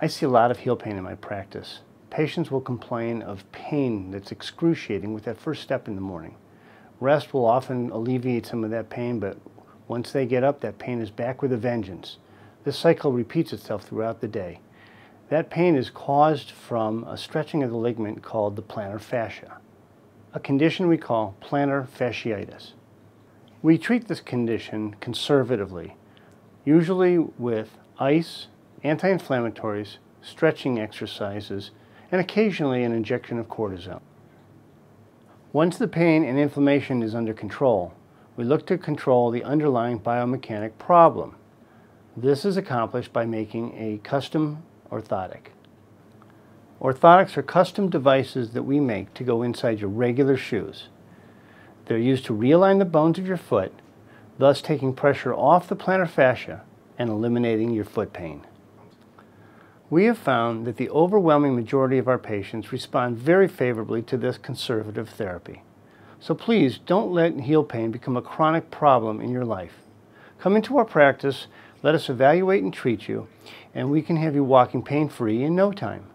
I see a lot of heel pain in my practice. Patients will complain of pain that's excruciating with that first step in the morning. Rest will often alleviate some of that pain, but once they get up, that pain is back with a vengeance. This cycle repeats itself throughout the day. That pain is caused from a stretching of the ligament called the plantar fascia, a condition we call plantar fasciitis. We treat this condition conservatively, usually with ice, anti-inflammatories, stretching exercises, and occasionally an injection of cortisone. Once the pain and inflammation is under control, we look to control the underlying biomechanic problem. This is accomplished by making a custom orthotic. Orthotics are custom devices that we make to go inside your regular shoes. They're used to realign the bones of your foot, thus taking pressure off the plantar fascia and eliminating your foot pain. We have found that the overwhelming majority of our patients respond very favorably to this conservative therapy. So please don't let heel pain become a chronic problem in your life. Come into our practice, let us evaluate and treat you, and we can have you walking pain-free in no time.